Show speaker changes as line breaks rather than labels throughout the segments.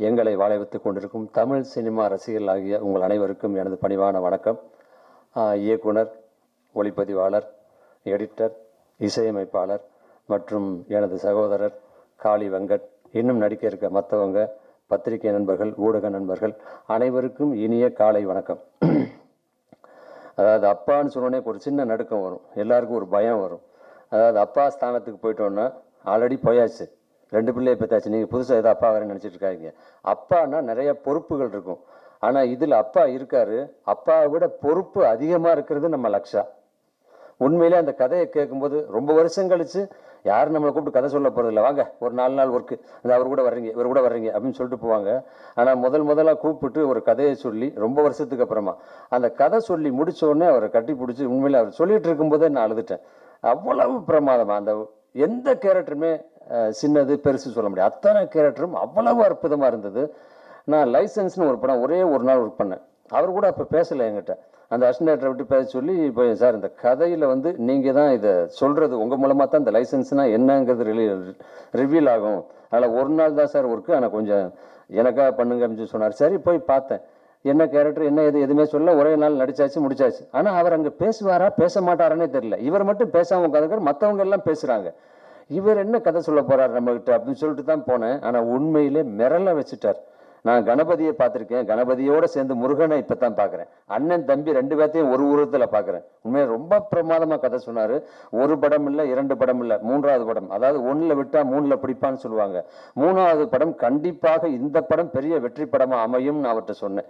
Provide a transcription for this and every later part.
எங்களை வாழ வைத்துக் கொண்டிருக்கும் தமிழ் சினிமா ரசிகர்கள் ஆகிய உங்கள் அனைவருக்கும் எனது பணிவான வணக்கம். இயக்குனர், ஒளிப்பதிவாளர், எடிட்டர், இசையமைப்பாளர் மற்றும் எனது சகோதரர் காளி வெங்கட், இன்னும் நடிக்க இருக்க மற்றவங்க, பத்திரிகை நண்பர்கள், ஊடக நண்பர்கள் அனைவருக்கும் இனிய காலை வணக்கம். அதாவது அப்பான்னு சொன்னோடனே ஒரு சின்ன நடுக்கம் வரும், எல்லாருக்கும் ஒரு பயம் வரும். அதாவது அப்பா ஸ்தானத்துக்கு போயிட்டோன்னா ஆல்ரெடி போயாச்சு, 2 பிள்ளையை பெற்றாச்சு, நீங்கள் புதுசாக ஏதோ அப்பா வரேன்னு நினச்சிட்டு இருக்காங்க. அப்பான்னா நிறைய பொறுப்புகள் இருக்கும். ஆனால் இதில் அப்பா இருக்காரு, அப்பாவை விட பொறுப்பு அதிகமாக இருக்கிறது நம்ம லக்ஷா. உண்மையிலே அந்த கதையை கேட்கும்போது ரொம்ப வருஷம் கழிச்சு யாரும் நம்மளை கூப்பிட்டு கதை சொல்ல போகிறதில்ல, வாங்க ஒரு 4 நாள் ஒர்க்கு, அது அவர் கூட வர்றீங்க, இவர் கூட வர்றீங்க அப்படின்னு சொல்லிட்டு போவாங்க. ஆனால் முதலாக கூப்பிட்டு ஒரு கதையை சொல்லி ரொம்ப வருஷத்துக்கு அப்புறமா அந்த கதை சொல்லி முடித்தோடனே அவரை கட்டி பிடிச்சி, உண்மையிலே அவர் சொல்லிட்டு இருக்கும்போதே நான் அழுதுட்டேன். அவ்வளவு பிரமாதமாக அந்த எந்த கேரக்டருமே சின்னது பெருசு சொல்ல முடியாது, அத்தனை கேரக்டரும் அவ்வளவு அற்புதமாக இருந்தது. நான் லைசன்ஸ்னு ஒரு படம் ஒரே ஒரு நாள் ஒர்க் பண்ணேன். அவர் கூட அப்போ பேசலை என்கிட்ட. அந்த அசிஸ்டன்ட் விட்டு பேச சொல்லி, இப்போ சார் இந்த கதையில் வந்து நீங்கள் தான் இதை சொல்கிறது, உங்கள் மூலமாக தான் இந்த லைசன்ஸ்னால் என்னங்கிறது ரிவீல் ஆகும், அதில் ஒரு நாள் தான் சார் ஒர்க்கு, ஆனால் கொஞ்சம் எனக்காக பண்ணுங்க அப்படின்னு சொன்னார். சரி போய் பார்த்தேன், என்ன கேரக்டர் என்ன எதுவுமே சொல்ல, ஒரே நாள் நடிச்சாச்சு முடிச்சாச்சு. ஆனால் அவர் அங்கே பேசுவாரா பேச மாட்டாரானே தெரியல. இவர் மட்டும் பேசாமல் உட்காந்துக்கார், மற்றவங்க எல்லாம் பேசுகிறாங்க. இவர் என்ன கதை சொல்ல போறாரு நம்மகிட்ட அப்படின்னு சொல்லிட்டு தான் போனேன். ஆனால் உண்மையிலே மிரள வச்சுட்டார். நான் கணபதியை பார்த்துருக்கேன், கணபதியோட சேர்ந்து முருகனை இப்போ தான் பார்க்குறேன். அண்ணன் தம்பி 2 பேர்த்தையும் ஒரு உருவத்தில் பார்க்குறேன். உண்மையாக ரொம்ப பிரமாதமாக கதை சொன்னார். ஒரு படம் இல்லை, 2 படம் இல்லை, 3வது படம். அதாவது 1ல் விட்டா 3ல் பிடிப்பான்னு சொல்லுவாங்க. 3வது படம் கண்டிப்பாக இந்த படம் பெரிய வெற்றி படமாக அமையும் நான் அவர்கிட்ட சொன்னேன்.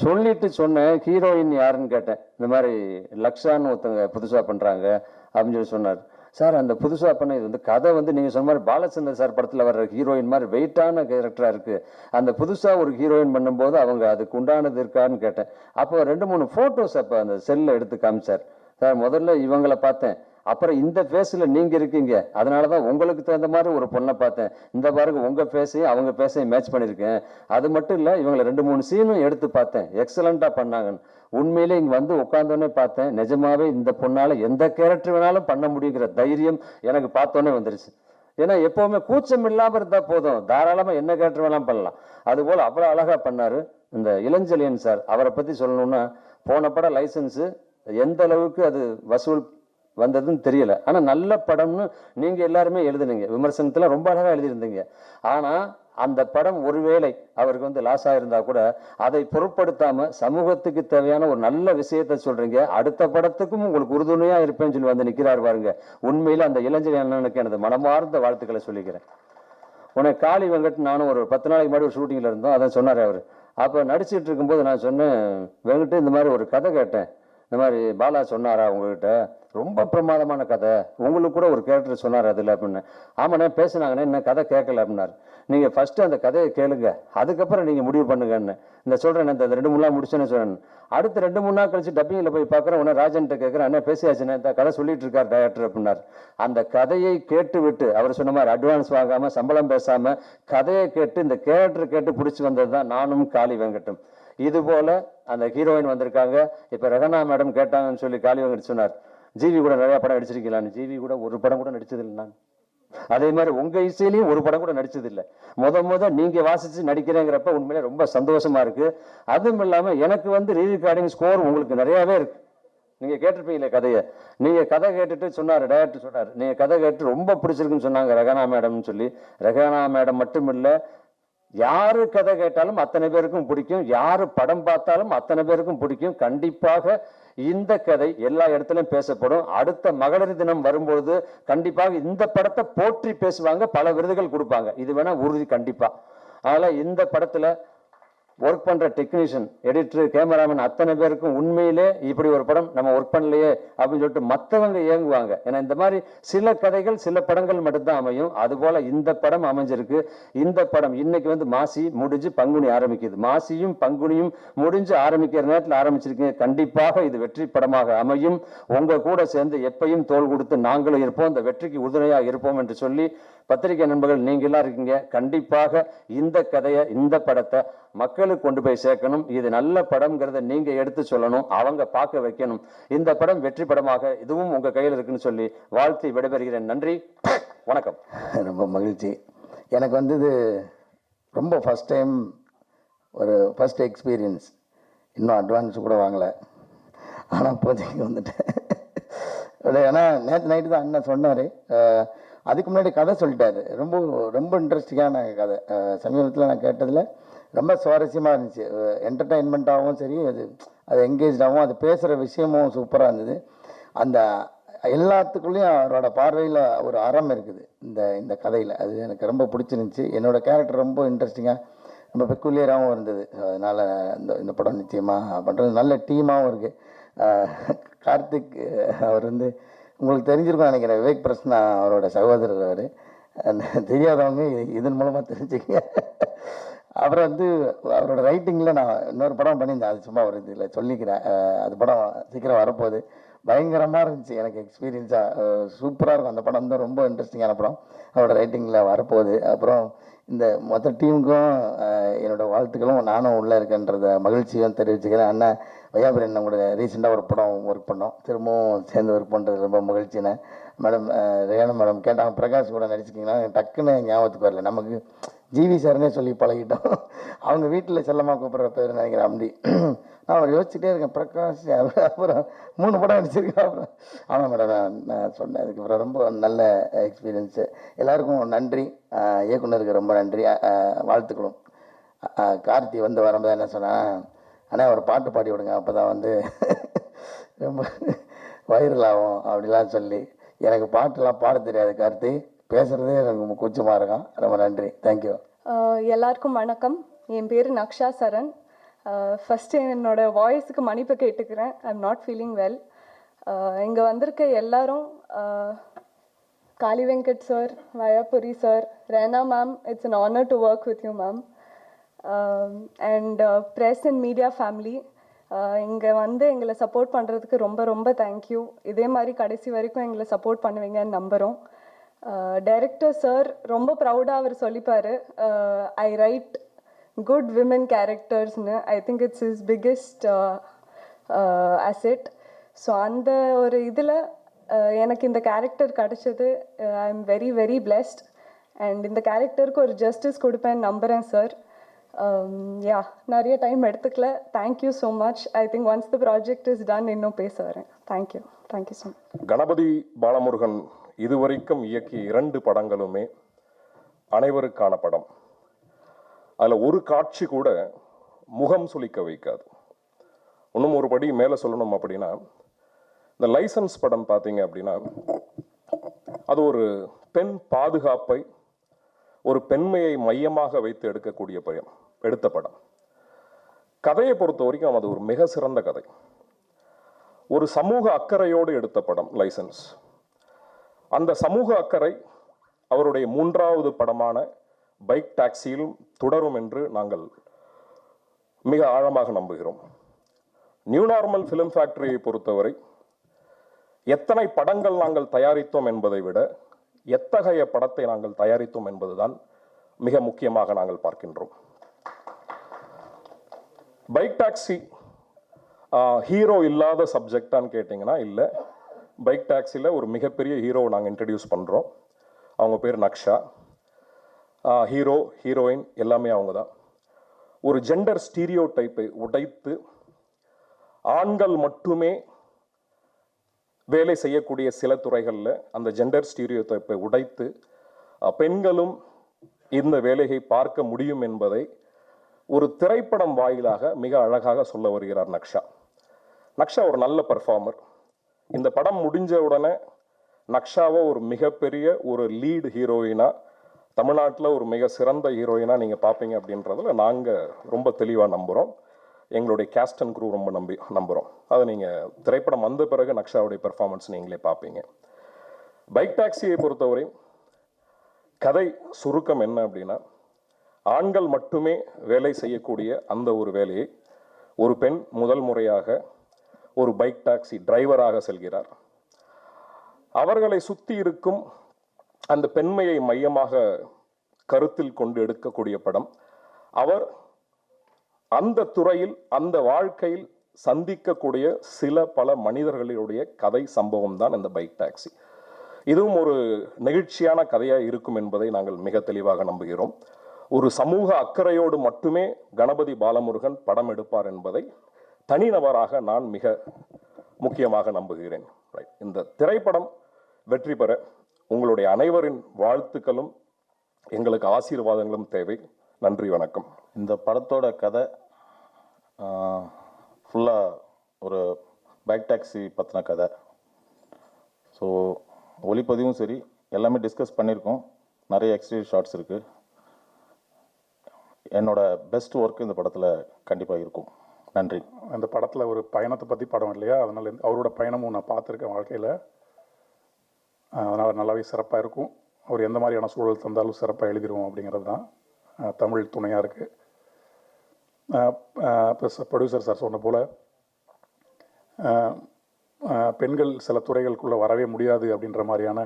சொல்லிட்டு சொன்னேன், ஹீரோயின் யாருன்னு கேட்டேன். இந்த மாதிரி லக்ஷான்னு ஒருத்தவங்க புதுசாக பண்ணுறாங்க அப்படின்னு சொல்லி சொன்னார். சார் அந்த புதுசாக பண்ண இது வந்து கதை வந்து நீங்கள் சொன்ன மாதிரி பாலச்சந்தர் சார் படத்தில் வர்ற ஹீரோயின் மாதிரி வெயிட்டான கேரக்டராக இருக்குது. அந்த புதுசாக ஒரு ஹீரோயின் பண்ணும்போது அவங்க அதுக்கு உண்டானது இருக்கான்னு கேட்டேன். அப்போ 2-3 ஃபோட்டோஸ் அப்போ அந்த செல்லில் எடுத்து காமிச்சார். சார் முதல்ல இவங்களை பார்த்தேன், அப்புறம் இந்த ஃபேஸில் நீங்கள் இருக்கீங்க, அதனால தான் உங்களுக்கு தகுந்த மாதிரி ஒரு பொண்ணை பார்த்தேன், இந்த பாருங்க உங்கள் ஃபேஸையும் அவங்க ஃபேஸையும் மேட்ச் பண்ணியிருக்கேன். அது மட்டும் இல்லை, இவங்களை 2-3 சீனும் எடுத்து பார்த்தேன், எக்ஸலண்ட்டாக பண்ணாங்கன்னு. உண்மையிலே இங்கே வந்து உட்காந்தோடனே பார்த்தேன், நிஜமாவே இந்த பொண்ணால் எந்த கேரக்டர் வேணாலும் பண்ண முடியுங்கிற தைரியம் எனக்கு பார்த்தோன்னே வந்துருச்சு. ஏன்னா எப்போவுமே கூச்சம் இல்லாமல் இருந்தால் போதும், தாராளமாக என்ன கேரக்டர் வேணாலும் பண்ணலாம். அதுபோல் அவ்வளோ அழகாக பண்ணார். இந்த இளஞ்செழியன் சார், அவரை பற்றி சொல்லணும்னா, போன படம் லைசன்ஸு எந்த அளவுக்கு அது வசூல் வந்ததுன்னு தெரியல. ஆனால் நல்ல படம்னு நீங்கள் எல்லாருமே எழுதுனீங்க, விமர்சனத்தில் ரொம்ப அழகாக எழுதியிருந்தீங்க. ஆனால் அந்த படம் ஒருவேளை அவருக்கு வந்து லாஸ் ஆகிருந்தா கூட அதை பொருட்படுத்தாம சமூகத்துக்கு தேவையான ஒரு நல்ல விஷயத்த சொல்றீங்க. அடுத்த படத்துக்கும் உங்களுக்கு உறுதுணையா இருப்பேன்னு சொல்லி வந்து நிற்கிறார் பாருங்க. உண்மையில அந்த இளைஞர் அண்ணனுக்கு எனது மனமார்ந்த வாழ்த்துக்களை சொல்லிக்கிறேன். உனக்கு காளி வெங்கட் நானும் ஒரு 10 நாளைக்கு முன்னாடி ஒரு ஷூட்டிங்கில் இருந்தோம், அதான் சொன்னார் அவர். அப்போ நடிச்சிட்டு இருக்கும்போது நான் சொன்னேன், வெங்கட்டு இந்த மாதிரி ஒரு கதை கேட்டேன், இந்த மாதிரி பாலா சொன்னாரா உங்ககிட்ட, ரொம்ப பிரமாதமான கதை, உங்களுக்கு கூட ஒரு கேரக்டர் சொன்னார் அதில் அப்படின்னு. ஆமாண்ணே பேசுனாங்கண்ணே, என்ன கதை கேட்கல அப்படின்னாரு. நீங்கள் ஃபஸ்ட்டு அந்த கதையை கேளுங்க, அதுக்கப்புறம் நீங்கள் முடிவு பண்ணுங்கன்னு. இந்த சொல்கிறேன், இந்த 2-3 நாள் முடிச்சேன்னு சொல்கிறேன். அடுத்து 2-3 நாள் கழிச்சு டப்பிங்கில் போய் பார்க்குறேன், உடனே ராஜன்கிட்ட கேட்குறேன், அண்ணா பேசியாச்சுண்ணே, இந்த கதை சொல்லிட்டு இருக்கார் டைரக்டர் அப்படின்னார். அந்த கதையை கேட்டு விட்டு அவர் சொன்ன மாதிரி அட்வான்ஸ் வாங்காமல் சம்பளம் பேசாமல் கதையை கேட்டு இந்த கேரக்டர் கேட்டு பிடிச்சி வந்தது தான் நானும் காளி வெங்கட்டும். இது போல அந்த ஹீரோயின் வந்திருக்காங்க. இப்போ ரெகனா மேடம் கேட்டாங்கன்னு சொல்லி காளி வெங்கட் சொன்னார், ஜிவி கூட நிறைய படம் நடிச்சிருக்கீங்களான்னு. ஜிவி கூட ஒரு படம் கூட நடிச்சதில்லை நான். அதே மாதிரி உங்க இசையிலையும் ஒரு படம் கூட நடிச்சதில்லை. முத நீங்க வாசிச்சு நடிக்கிறேங்கிறப்ப உண்மையிலே ரொம்ப சந்தோஷமா இருக்கு. அதுவும் இல்லாம எனக்கு வந்து ரீரெக்கார்டிங் ஸ்கோர் உங்களுக்கு நிறையவே இருக்கு. நீங்க கேட்டிருப்பீங்களே கதையை, நீங்க கதை கேட்டுட்டு சொன்னார், டைரக்டர் சொன்னார், நீங்க கதை கேட்டு ரொம்ப பிடிச்சிருக்குன்னு சொன்னாங்க ரெகனா மேடம்னு சொல்லி. ரெகனா மேடம் மட்டும் இல்லை, யாரு கதை கேட்டாலும் அத்தனை பேருக்கும் பிடிக்கும், யாரு படம் பார்த்தாலும் அத்தனை பேருக்கும் பிடிக்கும். கண்டிப்பாக இந்த கதை எல்லா இடத்துலையும் பேசப்படும். அடுத்த மகளிர் தினம் வரும்பொழுது கண்டிப்பாக இந்த படத்தை போற்றி பேசுவாங்க, பல விருதுகள் கொடுப்பாங்க, இது வேணா உறுதி கண்டிப்பா. அதனால இந்த படத்துல ஒர்க் பண்ற டெக்னீஷியன், எடிட்டர், கேமராமேன் அத்தனை பேருக்கும் உண்மையிலே இப்படி ஒரு படம் நம்ம ஒர்க் பண்ணலையே அப்படின்னு சொல்லிட்டு மற்றவங்க இயங்குவாங்க. ஏன்னா இந்த மாதிரி சில கதைகள் சில படங்கள் மட்டும்தான் அமையும். அதுபோல இந்த படம் அமைஞ்சிருக்கு. இந்த படம் இன்னைக்கு வந்து மாசி முடிஞ்சு பங்குனி ஆரம்பிக்குது. மாசியும் பங்குனியும் முடிஞ்சு ஆரம்பிக்கிற நேரத்தில் ஆரம்பிச்சிருக்கீங்க. கண்டிப்பாக இது வெற்றி படமாக அமையும். உங்க கூட சேர்ந்து எப்பையும் தோள் கொடுத்து நாங்களும் இருப்போம், இந்த வெற்றிக்கு உறுதுணையாக இருப்போம் என்று சொல்லி, பத்திரிகை நண்பர்கள் நீங்க எல்லாம் இருக்கீங்க, கண்டிப்பாக இந்த கதையை இந்த படத்தை மக்களுக்கு கொண்டு போய் சேர்க்கணும். இது நல்ல படம்ங்கிறத நீங்க எடுத்து சொல்லணும், அவங்க பார்க்க வைக்கணும். இந்த படம் வெற்றி படமாக இதுவும் உங்க கையில் இருக்குன்னு சொல்லி வாழ்த்து விடைபெறுகிறேன். நன்றி, வணக்கம்.
ரொம்ப மகிழ்ச்சி. எனக்கு வந்து இது ரொம்ப ஃபஸ்ட் டைம் ஒரு ஃபஸ்ட் எக்ஸ்பீரியன்ஸ். இன்னும் அட்வான்ஸ் கூட வாங்கலை, ஆனால் இப்போதைக்கு வந்துட்டேன். ஏன்னா நேற்று நைட்டு தான் அண்ணன் சொன்னார், அதுக்கு முன்னாடி கதை சொல்லிட்டாரு. ரொம்ப ரொம்ப இன்ட்ரெஸ்டிங்கான கதை. சமீபத்தில் நான் கேட்டதில் ரொம்ப சுவாரஸ்யமாக இருந்துச்சு. என்டர்டெயின்மெண்ட்டாகவும் சரி, அது என்கேஜாகவும், அது பேசுகிற விஷயமும் சூப்பராக இருந்தது. அந்த எல்லாத்துக்குள்ளேயும் அவரோட பார்வையில் ஒரு அறம் இருக்குது இந்த கதையில். அது எனக்கு ரொம்ப பிடிச்சிருந்துச்சி. என்னோடய கேரக்டர் ரொம்ப இன்ட்ரெஸ்டிங்காக, ரொம்ப பெக்குலியராகவும் இருந்தது. அதனால் இந்த படம் நிச்சயமாக பண்ணுறது. நல்ல டீமாகவும் இருக்குது. கார்த்திக் அவர் உங்களுக்கு தெரிஞ்சிருக்கும் நினைக்கிறேன், விவேக் பிரசன்னா அவரோட சகோதரர். அவர் தெரியாதவங்க இதன் மூலமாக தெரிஞ்சுக்க. அப்புறம் அவரோட ரைட்டிங்கில் நான் இன்னொரு படம் பண்ணியிருந்தேன், அது சும்மா ஒரு இதில் சொல்லிக்கிறேன். அது படம் சீக்கிரம் வரப்போகுது. பயங்கரமாக இருந்துச்சு, எனக்கு எக்ஸ்பீரியன்ஸாக சூப்பராக இருக்கும். அந்த படம் ரொம்ப இன்ட்ரெஸ்டிங்கான படம், அவரோட ரைட்டிங்கில் வரப்போகுது. அப்புறம் இந்த மொத்த டீமுக்கும் என்னோடய வாழ்த்துக்களும். நானும் உள்ளே இருக்கேன்றத மகிழ்ச்சியும் தெரிவிச்சுக்கிறேன். அண்ணன் வையாபுரி அண்ணன் கூட ரீசெண்டாக ஒரு படம் ஒர்க் பண்ணோம், திரும்பவும் சேர்ந்து ஒர்க் பண்ணுறது ரொம்ப மகிழ்ச்சிண்ணே. மேடம் ரேணு மேடம் கேட்டாங்க, பிரகாஷ் கூட நடிச்சிக்கிங்கன்னா டக்குன்னு ஞாபகத்துக்கு வரல. நமக்கு ஜிவி சார்னே சொல்லி பழகிட்டோம். அவங்க வீட்டில் செல்லமாக கூப்பிட்ற பேர் நினைக்கிறேன் அப்படி. நான் அவர் யோசிச்சுட்டே இருக்கேன், பிரகாஷ். அப்புறம் 3 படம் நடிச்சிருக்கேன். அப்புறம் ஆமாம் மேடம் நான் சொன்னேன். அதுக்கப்புறம் ரொம்ப நல்ல எக்ஸ்பீரியன்ஸு. எல்லாருக்கும் நன்றி, இயக்குனருக்கு ரொம்ப நன்றி, வாழ்த்துக்களும். கார்த்தி வரும்போது என்ன சொன்னேன், ஆனால் ஒரு பாட்டு பாடி விடுங்க, அப்போ தான் ரொம்ப வைரல் ஆகும் அப்படிலாம் சொல்லி. எனக்கு பாட்டுலாம் பாட தெரியாது கார்த்தி, பேசுகிறதே எனக்கு கூச்சமாக இருக்கும். ரொம்ப நன்றி, தேங்க்யூ.
எல்லாருக்கும் வணக்கம். என் பேர் நக்ஷா சரண். ஃபஸ்ட்டு என்னோட வாய்ஸுக்கு மன்னிப்பு கேட்டுக்கிறேன், I am not feeling well. இங்கே வந்திருக்க எல்லாரும், Kali Venkat sir, Vaiyapuri sir, Raina ma'am, it's an honour to work with you ma'am. And press and media family, இங்கே எங்களை சப்போர்ட் பண்ணுறதுக்கு ரொம்ப ரொம்ப தேங்க்யூ. இதே மாதிரி கடைசி வரைக்கும் எங்களை சப்போர்ட் பண்ணுவீங்கன்னு நம்புகிறோம். டைரக்டர் சார் ரொம்ப ப்ரௌடாக அவர் சொல்லிப்பார், ஐ ரைட் குட் விமன் கேரக்டர்ஸ்னு. I think it's is biggest asset. So அந்த ஒரு இதில் எனக்கு இந்த கேரக்டர் கிடச்சது, I am very very blessed. And இந்த கேரக்டருக்கு ஒரு ஜஸ்டிஸ் கொடுப்பேன்னு நம்புகிறேன் சார். நிறைய டைம் எடுத்துக்கல. Thank you so much. I think once the project is done இன்னும் பேச வரேன். Thank you so much.
Ganapathi Balamurugan இதுவரைக்கும் இயக்கிய 2 படங்களுமே அனைவருக்கான படம். அதில் ஒரு காட்சி கூட முகம் சுளிக்க வைக்காது. இன்னும் ஒரு படி மேலே சொல்லணும் அப்படின்னா, இந்த லைசன்ஸ் படம் பார்த்தீங்க அப்படின்னா, அது ஒரு பெண் பாதுகாப்பை, ஒரு பெண்மையை மையமாக வைத்து எடுத்த படம். கதையை பொறுத்த வரைக்கும் அது ஒரு மிக சிறந்த கதை. ஒரு சமூக அக்கறையோடு எடுத்த படம் லைசன்ஸ். அந்த சமூக அக்கறை அவருடைய 3வது படமான பைக் டாக்ஸியிலும் தொடரும் என்று நாங்கள் மிக ஆழமாக நம்புகிறோம். நியூ நார்மல் ஃபிலிம் ஃபேக்டரியை பொறுத்தவரை எத்தனை படங்கள் நாங்கள் தயாரித்தோம் என்பதை விட எத்தகைய படத்தை நாங்கள் தயாரித்தோம் என்பதுதான் மிக முக்கியமாக நாங்கள் பார்க்கின்றோம். பைக் டாக்ஸி ஹீரோ இல்லாத சப்ஜெக்டான்னு கேட்டிங்கன்னா இல்லை. பைக் டாக்ஸியில் ஒரு மிகப்பெரிய ஹீரோவை நாங்கள் இன்ட்ரடியூஸ் பண்ணுறோம். அவங்க பேர் நக்ஷா. ஹீரோ ஹீரோயின் எல்லாமே அவங்க தான். ஒரு ஜெண்டர் ஸ்டீரியோ டைப்பை உடைத்து ஆண்கள் மட்டுமே வேலை செய்யக்கூடிய சில துறைகளில் அந்த ஜெண்டர் ஸ்டீரியோ டைப்பை உடைத்து பெண்களும் இந்த வேலையை பார்க்க முடியும் என்பதை ஒரு திரைப்படம் வாயிலாக மிக அழகாக சொல்ல வருகிறார் நக்ஷா. நக்ஷா ஒரு நல்ல பர்ஃபார்மர். இந்த படம் முடிஞ்ச உடனே நக்ஷாவை ஒரு மிகப்பெரிய ஒரு லீட் ஹீரோயினா, தமிழ்நாட்டில் ஒரு மிக சிறந்த ஹீரோயினா நீங்கள் பார்ப்பீங்க அப்படின்றதுல நாங்கள் ரொம்ப தெளிவாக நம்புகிறோம். எங்களுடைய கேஸ்ட் அண்ட் க்ரூ ரொம்ப நம்புகிறோம். அதை நீங்கள் திரைப்படம் வந்த பிறகு நக்ஷாவுடைய பெர்ஃபார்மன்ஸ் நீங்களே பார்ப்பீங்க. பைக் டாக்ஸியை பொறுத்தவரை கதை சுருக்கம் என்ன அப்படின்னா, ஆண்கள் மட்டுமே வேலை செய்யக்கூடிய அந்த ஒரு வேலையை ஒரு பெண் முதல் முறையாக ஒரு பைக் டாக்ஸி டிரைவராக செல்கிறார். அவர்களை சுற்றி இருக்கும் அந்த பெண்மையை மையமாக கருத்தில் கொண்டு எடுக்கக்கூடிய படம். அவர் அந்த துறையில் அந்த வாழ்க்கையில் சந்திக்கக்கூடிய பல மனிதர்களுடைய கதை சம்பவம் தான் இந்த பைக் டாக்ஸி. இதுவும் ஒரு நெகிழ்ச்சியான கதையாக இருக்கும் என்பதை நாங்கள் மிக தெளிவாக நம்புகிறோம். ஒரு சமூக அக்கறையோடு மட்டுமே கணபதி பாலமுருகன் படம் எடுப்பார் என்பதை தனிநபராக நான் மிக முக்கியமாக நம்புகிறேன். இந்த திரைப்படம் வெற்றி பெற உங்களுடைய அனைவரின் வாழ்த்துக்களும் எங்களுக்கு ஆசீர்வாதங்களும் தேவை. நன்றி, வணக்கம்.
இந்த படத்தோட கதை ஃபுல்லாக ஒரு பைக் டாக்ஸி பற்றின கதை. ஸோ ஒளிப்பதிவும் சரி எல்லாமே டிஸ்கஸ் பண்ணியிருக்கோம். நிறைய எக்ஸ்டீரியர் ஷார்ட்ஸ் இருக்குது. என்னோட பெஸ்ட் ஒர்க் இந்த படத்தில் கண்டிப்பாக இருக்கும். நன்றி.
அந்த படத்தில் ஒரு பயணத்தை பற்றி படம் இல்லையா, அதனால் அவரோட பயணமும் நான் பார்த்துருக்கேன் வாழ்க்கையில். அதனால் நல்லாவே சிறப்பாக இருக்கும். அவர் எந்த மாதிரியான சூழல் தந்தாலும் சிறப்பாக எழுதிடுவோம் அப்படிங்கிறது தான் தமிழ் துணையாக இருக்குது. ப்ளஸ் ப்ரொடியூசர் சார் சொன்ன போல் பெண்கள் சில துறைகளுக்குள்ளே வரவே முடியாது அப்படின்ற மாதிரியான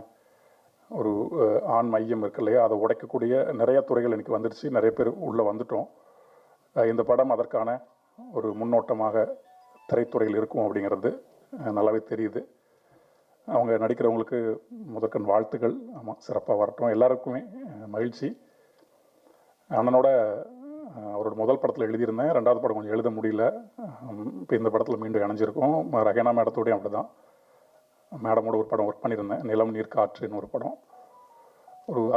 ஒரு ஆண் மையம் இருக்கு இல்லையா, அதை உடைக்கக்கூடிய நிறைய துறைகள் இன்றைக்கி வந்துடுச்சு. நிறைய பேர் உள்ளே வந்துட்டோம். இந்த படம் அதற்கான ஒரு முன்னோட்டமாக திரைத்துறையில் இருக்கும் அப்படிங்கிறது நல்லாவே தெரியுது. அவங்க நடிக்கிறவங்களுக்கு முதற்கண் வாழ்த்துக்கள். ஆமாம், சிறப்பாக வரட்டும். எல்லாருக்குமே மகிழ்ச்சி. அண்ணனோட அவரோட முதல் படத்தில் எழுதியிருந்தேன், ரெண்டாவது படம் கொஞ்சம் எழுத முடியல. இப்போ இந்த படத்தில் மீண்டும் இணைஞ்சிருக்கோம். ரஹேனா மேடத்தோடையும் அப்படி தான். மேடமோட ஒரு படம் ஒர்க் பண்ணியிருந்தேன், நிலம் நீர் காற்றுன்னு ஒரு படம்.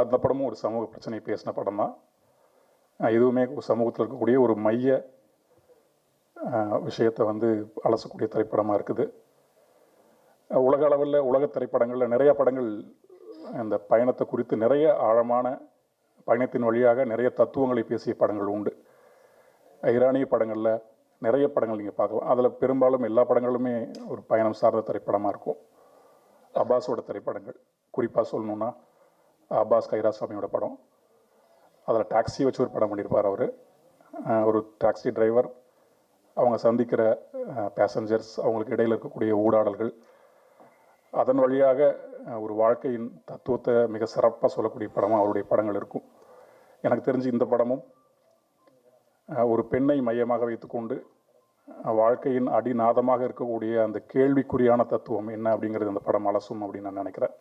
அந்த படமும் ஒரு சமூக பிரச்சனையை பேசின படம் தான். இதுவுமே சமூகத்தில் இருக்கக்கூடிய ஒரு மைய விஷயத்தை அலசக்கூடிய திரைப்படமாக இருக்குது. உலக அளவில் உலக திரைப்படங்களில் நிறைய படங்கள் இந்த பயணத்தை குறித்து நிறைய ஆழமான பயணத்தின் வழியாக நிறைய தத்துவங்களை பேசிய படங்கள் உண்டு. ஈரானிய படங்களில் நிறைய படங்கள் நீங்கள் பார்க்கலாம். அதில் பெரும்பாலும் எல்லா படங்களுமே ஒரு பயணம் சார்ந்த திரைப்படமாக இருக்கும். அப்பாஸோட திரைப்படங்கள் குறிப்பாக சொல்லணுன்னா அப்பாஸ் கைராசாமியோட படம், அதில் டாக்ஸி வச்சு ஒரு படம் பண்ணியிருப்பார் அவர். ஒரு டாக்ஸி டிரைவர், அவங்க சந்திக்கிற பேசஞ்சர்ஸ், அவங்களுக்கு இடையில் இருக்கக்கூடிய ஊடாடல்கள், அதன் வழியாக ஒரு வாழ்க்கையின் தத்துவத்தை மிக சிறப்பாக சொல்லக்கூடிய படமாக அவருடைய படங்கள் இருக்கும். எனக்கு தெரிஞ்சு இந்த படமும் ஒரு பெண்ணை மையமாக வைத்துக்கொண்டு வாழ்க்கையின் அடிநாதமாக இருக்கக்கூடிய அந்த கேள்விக்குறியான தத்துவம் என்ன அப்படிங்கிறது இந்த படம் அலசும் அப்படின்னு நான் நினைக்கிறேன்.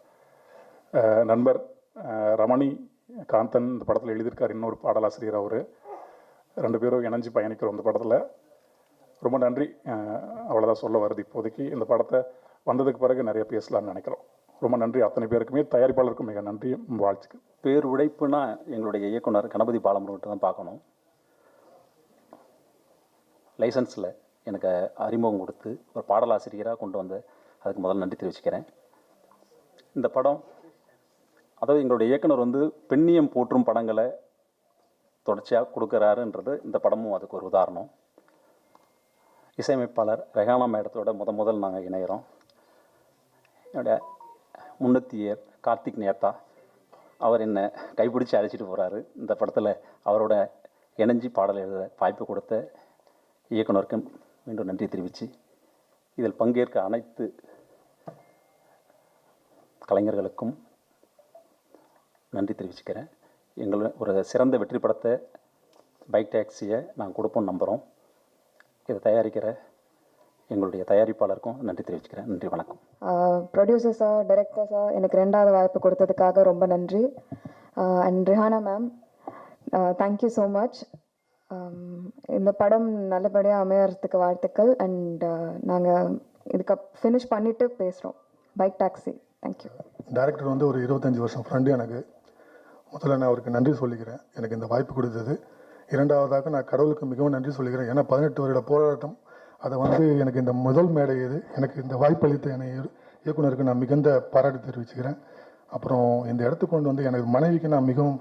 நண்பர் ரமணி காந்தன் இந்த படத்தில் எழுதியிருக்கார், இன்னொரு பாடலாசிரியர் அவர். ரெண்டு பேரும் இணைஞ்சு பயணிக்கிறோம் இந்த படத்தில். ரொம்ப நன்றி. அவ்வளோதான் சொல்ல வருது இப்போதைக்கு. இந்த படத்தை வந்ததுக்கு பிறகு நிறைய பேசலாம்னு நினைக்கிறோம். ரொம்ப நன்றி அத்தனை பேருக்குமே, தயாரிப்பாளருக்கும் மிக நன்றி, வாழ்த்துக்கள்.
பேர் உழைப்புனா எங்களுடைய இயக்குனர் கணபதி பாலமுருகன் தான் பார்க்கணும். லைசன்ஸில் எனக்கு அறிமுகம் கொடுத்து ஒரு பாடலாசிரியராக கொண்டு வந்து அதுக்கு முதல்ல நன்றி தெரிவிச்சுக்கிறேன். இந்த படம், அதாவது எங்களுடைய இயக்குனர் பெண்ணியம் போற்றும் படங்களை தொடர்ச்சியாக கொடுக்குறாருன்றது இந்த படமும் அதுக்கு ஒரு உதாரணம். இசையமைப்பாளர் ரெஹானா மேடத்தோட முதல் நாங்கள் இணைகிறோம். என்னுடைய முன்னத்தியர் கார்த்திக் நேத்தா, அவர் என்னை கைப்பிடிச்சு அழைச்சிட்டு போகிறாரு. இந்த படத்தில் அவரோட இணைஞ்சி பாடல் எழுத வாய்ப்பு கொடுத்த இயக்குனருக்கு மீண்டும் நன்றி தெரிவித்து, இதில் பங்கேற்க அனைத்து கலைஞர்களுக்கும் நன்றி தெரிவிச்சுக்கிறேன். ஒரு சிறந்த வெற்றி படத்தை பைக் டாக்ஸியை நான் கொடுப்போம்னு நம்புகிறோம். இதை தயாரிக்கிற எங்களுடைய தயாரிப்பாளருக்கும் நன்றி தெரிவிச்சுக்கிறேன். நன்றி, வணக்கம்.
ப்ரொடியூசர்ஸா, டைரக்டர்ஸா எனக்கு ரெண்டாவது வாய்ப்பு கொடுத்ததுக்காக ரொம்ப நன்றி. And Rihana ma'am, thank you so much. இந்த படம் நல்லபடியாக அமையறதுக்கு வாழ்த்துக்கள். அண்ட் நாங்கள் இதுக்கு ஃபினிஷ் பண்ணிவிட்டு பேசுகிறோம். Bike taxi. தேங்க்யூ.
டைரக்டர் ஒரு 25 வருஷம் ஃப்ரெண்டு எனக்கு. முதல்ல நான் அவருக்கு நன்றி சொல்லிக்கிறேன், எனக்கு இந்த வாய்ப்பு கொடுத்தது. இரண்டாவதாக நான் கடவுளுக்கு மிகவும் நன்றி சொல்லிக்கிறேன். ஏன்னா 18 வருட போராட்டம், அதை எனக்கு இந்த முதல் மேடை இது, எனக்கு இந்த வாய்ப்பளித்த என்னை இயக்குனருக்கு நான் மிகுந்த பாராட்டு தெரிவிச்சுக்கிறேன். அப்புறம் இந்த இடத்துக்கு கொண்டு எனக்கு மனைவிக்கு நான் மிகவும்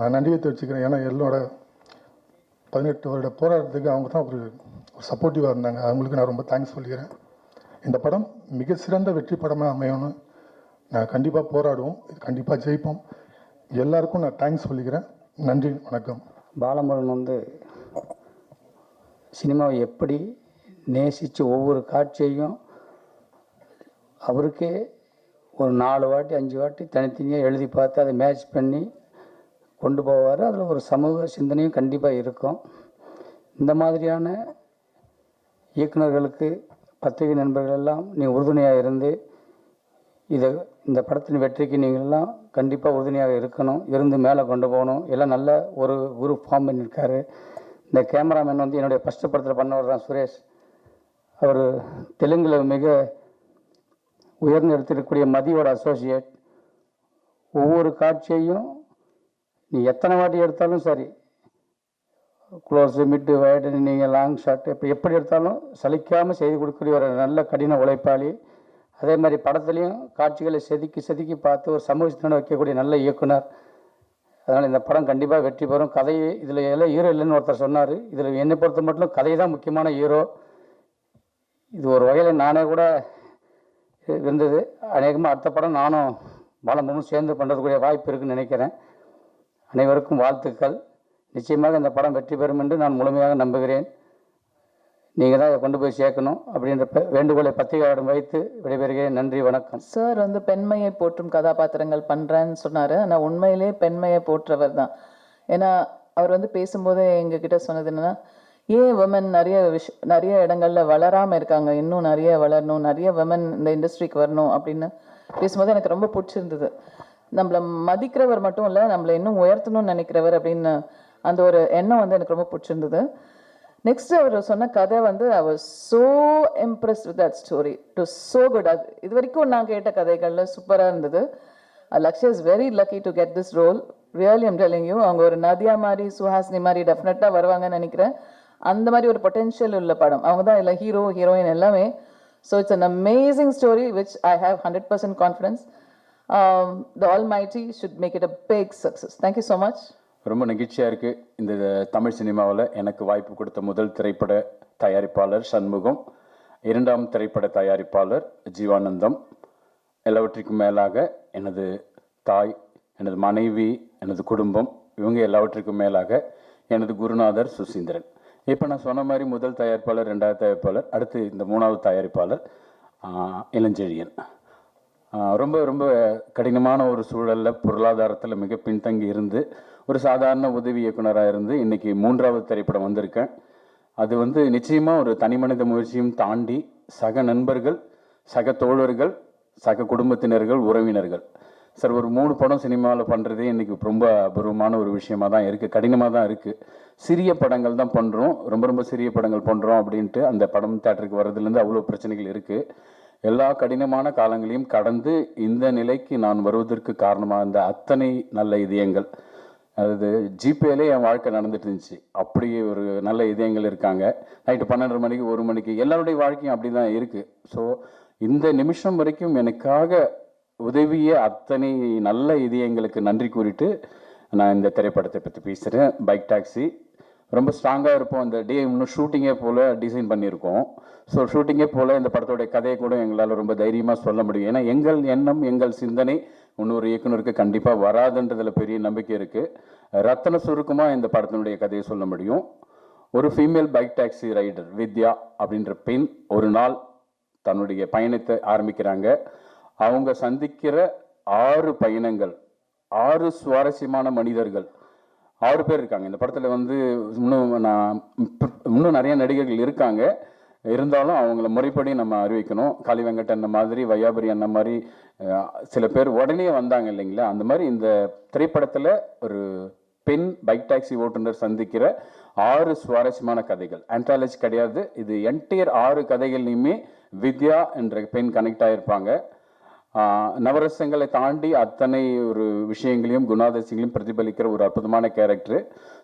நான் நன்றியை தெரிவிச்சுக்கிறேன். ஏன்னா என்னோட 18 வருட போராட்டத்துக்கு அவங்க தான் ஒரு சப்போர்ட்டிவாக இருந்தாங்க. அவங்களுக்கு நான் ரொம்ப தேங்க்ஸ் சொல்லிக்கிறேன். இந்த படம் மிக சிறந்த வெற்றி படமாக அமையணும். நான் கண்டிப்பாக போராடுவோம், இது கண்டிப்பாக ஜெயிப்போம். எல்லாருக்கும் நான் தேங்க்ஸ் சொல்லிக்கிறேன். நன்றி, வணக்கம்.
பாலமுருகன் சினிமாவை எப்படி நேசித்து ஒவ்வொரு காட்சியையும் அவருக்கே ஒரு 4 வாட்டி 5 வாட்டி தனித்தனியாக எழுதி பார்த்து அதை மேட்ச் பண்ணி கொண்டு போவார். அதில் ஒரு சமூக சிந்தனையும் கண்டிப்பாக இருக்கும். இந்த மாதிரியான இயக்குநர்களுக்கு பத்திரிகை நண்பர்கள் எல்லாம் நீ உறுதுணையாக இருந்து இதை இந்த படத்தின் வெற்றிக்கு நீங்கள்லாம் கண்டிப்பாக உறுதுணையாக இருக்கணும், இருந்து மேலே கொண்டு போகணும். எல்லாம் நல்ல ஒரு குரூப் ஃபார்ம் பண்ணியிருக்காரு. இந்த கேமராமேன் வந்து என்னுடைய ஃபஸ்ட்டு படத்தில் பண்ணவர் தான் சுரேஷ். அவர் தெலுங்கில் மிக உயர்ந்து எடுத்திருக்கக்கூடிய மதியோட அசோசியேட். ஒவ்வொரு காட்சியையும் நீ எத்தனை வாட்டி எடுத்தாலும் சரி, க்ளோஸு, மிட்டு, வைடு, நீங்கள் லாங் ஷாட், இப்போ எப்படி எடுத்தாலும் சலிக்காமல் செய்து கொடுக்கக்கூடிய ஒரு நல்ல கடின உழைப்பாளி. அதே மாதிரி படத்துலேயும் காட்சிகளை செதுக்கி செதுக்கி பார்த்து ஒரு சமூக சிந்தனை வைக்கக்கூடிய நல்ல இயக்குனர். அதனால் இந்த படம் கண்டிப்பாக வெற்றி பெறும். கதை இதில் எல்லாம் ஹீரோ இல்லைன்னு ஒருத்தர் சொன்னார். இதில் என்னை பொறுத்த மட்டும் கதை தான் முக்கியமான ஹீரோ. இது ஒரு வகையில் நானே கூட இருந்தது. அநேகமாக அடுத்த படம் நானும் பாலமும் சேர்ந்து பண்ணுறதுக்குரிய வாய்ப்பு இருக்குன்னு நினைக்கிறேன். அனைவருக்கும் வாழ்த்துக்கள். நிச்சயமாக இந்த படம் வெற்றி பெறும் என்று நான் முழுமையாக நம்புகிறேன். நீங்கள் தான் இதை கொண்டு போய் சேர்க்கணும் அப்படின்ற வேண்டுகோளை பத்திரிகையாளரிடம் வைத்து விடைபெறுகிறேன். நன்றி, வணக்கம்.
சார் வந்து பெண்மையை போற்றும் கதாபாத்திரங்கள் பண்ணுறேன்னு சொன்னார். ஆனால் உண்மையிலே பெண்மையை போற்றவர் தான். ஏன்னா அவர் வந்து பேசும்போது எங்ககிட்ட சொன்னது என்னென்னா, ஏன் விமன் நிறைய இடங்களில் வளராமல் இருக்காங்க, இன்னும் நிறைய வளரணும், நிறைய விமன் இந்த இண்டஸ்ட்ரிக்கு வரணும் அப்படின்னு பேசும்போது எனக்கு ரொம்ப பிடிச்சிருந்தது. நம்மளை மதிக்கிறவர் மட்டும் இல்லை, நம்மளை இன்னும் உயர்த்தணும்னு நினைக்கிறவர் அப்படின்னு அந்த ஒரு எண்ணம் வந்து எனக்கு ரொம்ப பிடிச்சிருந்தது. நெக்ஸ்ட் அவர் சொன்ன கதை வந்து I was so impressed with that story. It was so good. அது இது வரைக்கும் நான் கேட்ட கதைகளில் சூப்பராக இருந்தது. Lakshya is very lucky to get this role. Really I'm telling you. அவங்க ஒரு நதியா மாதிரி, சுஹாசினி மாதிரி டெஃபினட்டாக வருவாங்கன்னு நினைக்கிறேன். அந்த மாதிரி ஒரு பொட்டென்ஷியல் உள்ள படம். அவங்க தான் இல்லை ஹீரோ ஹீரோயின் எல்லாமே. So it's an amazing story which I have 100% confidence. The almighty should make it a big success. Thank you so much.
ரொம்ப நெகிழ்ச்சியாக இருக்குது. இந்த தமிழ் சினிமாவில் எனக்கு வாய்ப்பு கொடுத்த முதல் திரைப்பட தயாரிப்பாளர் சண்முகம், இரண்டாம் திரைப்பட தயாரிப்பாளர் ஜீவானந்தம், எல்லாவற்றுக்கும் மேலாக எனது தாய், எனது மனைவி, எனது குடும்பம், இவங்க எல்லாவற்றுக்கும் மேலாக எனது குருநாதர் சுசீந்திரன். இப்போ நான் சொன்ன மாதிரி முதல் தயாரிப்பாளர், ரெண்டாவது தயாரிப்பாளர், அடுத்து இந்த மூணாவது தயாரிப்பாளர் இளஞ்செழியன். ரொம்ப ரொம்ப கடினமான ஒரு சூழலில் பொருளாதாரத்தில் மிக பின்தங்கி இருந்து ஒரு சாதாரண உதவி இயக்குனராக இருந்து இன்றைக்கி மூன்றாவது திரைப்படம் வந்திருக்கேன். அது வந்து நிச்சயமாக ஒரு தனி மனித முயற்சியும் தாண்டி சக நண்பர்கள், சக தோழர்கள், சக குடும்பத்தினர்கள், உறவினர்கள், சார் ஒரு 3 படம் சினிமாவில் பண்ணுறதே இன்றைக்கி ரொம்ப அபூர்வமான ஒரு விஷயமாக தான் இருக்குது. கடினமாக தான் இருக்குது. சிறிய படங்கள் தான் பண்ணுறோம், ரொம்ப ரொம்ப சிறிய படங்கள் பண்ணுறோம் அப்படின்ட்டு அந்த படம் தேட்டருக்கு வர்றதுலேருந்து அவ்வளோ பிரச்சனைகள் இருக்குது. எல்லா கடினமான காலங்களையும் கடந்து இந்த நிலைக்கு நான் வருவதற்கு காரணமாக இருந்த அத்தனை நல்ல இதயங்கள், அதாவது ஜிபேலே என் வாழ்க்கை நடந்துட்டு இருந்துச்சு. அப்படி ஒரு நல்ல இதயங்கள் இருக்காங்க. நைட்டு 12 மணிக்கு 1 மணிக்கு எல்லாருடைய வாழ்க்கையும் அப்படி தான் இருக்குது. ஸோ இந்த நிமிஷம் வரைக்கும் எனக்காக உதவிய அத்தனை நல்ல இதயங்களுக்கு நன்றி கூறிட்டு நான் இந்த திரைப்படத்தை பற்றி பேசுகிறேன். பைக் டாக்ஸி ரொம்ப ஸ்ட்ராங்காக இருப்போம். அந்த டே இன்னும் ஷூட்டிங்கே போல் டிசைன் பண்ணியிருக்கோம். ஸோ ஷூட்டிங்கே போல் இந்த படத்தோடைய கதையை கூட எங்களால் ரொம்ப தைரியமாக சொல்ல முடியும். ஏன்னா எங்கள் எண்ணம், எங்கள் சிந்தனை இன்னொரு இயக்குனருக்கு கண்டிப்பாக வராதுன்றதில் பெரிய நம்பிக்கை இருக்குது. ரத்தன சுருக்கமாக இந்த படத்தினுடைய கதையை சொல்ல முடியும். ஒரு ஃபீமேல் பைக் டாக்ஸி ரைடர் வித்யா அப்படின்ற பெண் ஒரு நாள் தன்னுடைய பயணத்தை ஆரம்பிக்கிறாங்க. அவங்க சந்திக்கிற 6 பயணங்கள், 6 சுவாரஸ்யமான மனிதர்கள், 6 பேர் இருக்காங்க இந்த படத்தில். வந்து இன்னும் நிறைய நடிகர்கள் இருக்காங்க. இருந்தாலும் அவங்கள முறைப்படி நம்ம அறிவிக்கணும். காளி வெங்கட் மாதிரி, வையாபுரி அண்ணன் மாதிரி சில பேர் உடனே வந்தாங்க இல்லைங்களா. அந்த மாதிரி இந்த திரைப்படத்தில் ஒரு பெண் பைக் டாக்ஸி ஓட்டுநர் சந்திக்கிற 6 சுவாரஸ்யமான கதைகள். ஆன்டாலஜி கிடையாது, இது என்டையர் 6 கதைகள்லையுமே வித்யா என்ற பெண் கனெக்ட் ஆகிருப்பாங்க. நவரசங்களை தாண்டி அத்தனை ஒரு விஷயங்களையும் குணாதிசயங்களையும் பிரதிபலிக்கிற ஒரு அற்புதமான கேரக்டர்.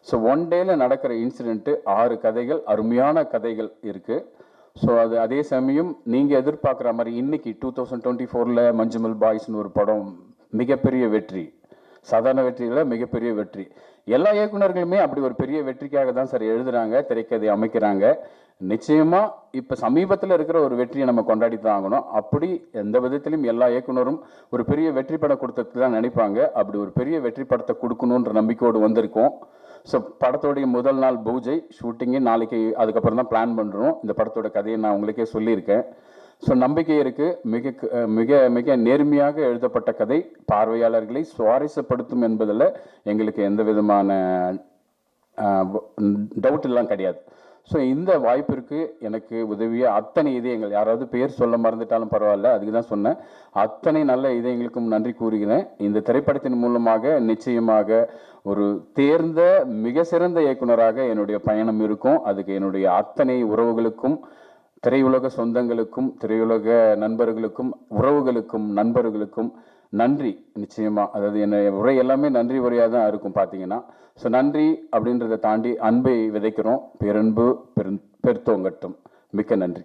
ஸோ ஒன் டேல நடக்கிற இன்சிடென்ட்டு 6 கதைகள், அருமையான கதைகள் இருக்குது. ஸோ அது அதே சமயம் நீங்கள் எதிர்பார்க்குற மாதிரி இன்னைக்கு 2024 மஞ்சுமல் பாய்ஸ்னு ஒரு படம் மிகப்பெரிய வெற்றி, சாதாரண வெற்றியில் மிகப்பெரிய வெற்றி. எல்லா இயக்குநர்களுமே அப்படி ஒரு பெரிய வெற்றிக்காக தான் சார் எழுதுகிறாங்க, திரைக்கதை அமைக்கிறாங்க. நிச்சயமாக இப்போ சமீபத்தில் இருக்கிற ஒரு வெற்றியை நம்ம கொண்டாடி தான் ஆகணும். அப்படி எந்த விதத்திலும் எல்லா இயக்குனரும் ஒரு பெரிய வெற்றி படம் கொடுத்ததுக்கு தான் நினைப்பாங்க. அப்படி ஒரு பெரிய வெற்றி படத்தை கொடுக்கணுன்ற நம்பிக்கையோடு வந்திருக்கோம். ஸோ படத்தோடைய முதல் நாள் பூஜை ஷூட்டிங்கு நாளைக்கு, அதுக்கப்புறம் தான் பிளான் பண்ணுறோம். இந்த படத்தோட கதையை நான் உங்களுக்கே சொல்லியிருக்கேன். ஸோ நம்பிக்கை இருக்குது. மிக மிக மிக நேர்மையாக எழுதப்பட்ட கதை பார்வையாளர்களை சுவாரஸ்யப்படுத்தும் என்பதில் எங்களுக்கு எந்த விதமான டவுட் எல்லாம் கிடையாது. ஸோ இந்த வாய்ப்பிற்கு எனக்கு உதவிய அத்தனை இதயங்கள், யாராவது பேர் சொல்ல மறந்துட்டாலும் பரவாயில்ல, அதுக்கு தான் சொன்னேன், அத்தனை நல்ல இதயங்களுக்கும் நன்றி கூறுகிறேன். இந்த திரைப்படத்தின் மூலமாக நிச்சயமாக ஒரு தேர்ந்த மிக சிறந்த இயக்குனராக என்னுடைய பயணம் இருக்கும். அதுக்கு என்னுடைய அத்தனை உறவுகளுக்கும், திரையுலக சொந்தங்களுக்கும், திரையுலக நண்பர்களுக்கும், உறவுகளுக்கும், நண்பர்களுக்கும் நன்றி. நிச்சயமாக, அதாவது என்ன உரை எல்லாமே நன்றி உரையாக தான் இருக்கும் பார்த்தீங்கன்னா. ஸோ நன்றி அப்படின்றத தாண்டி அன்பை விதைக்கிறோம். பேரன்பு பெருத்தோங்கட்டும். மிக்க நன்றி.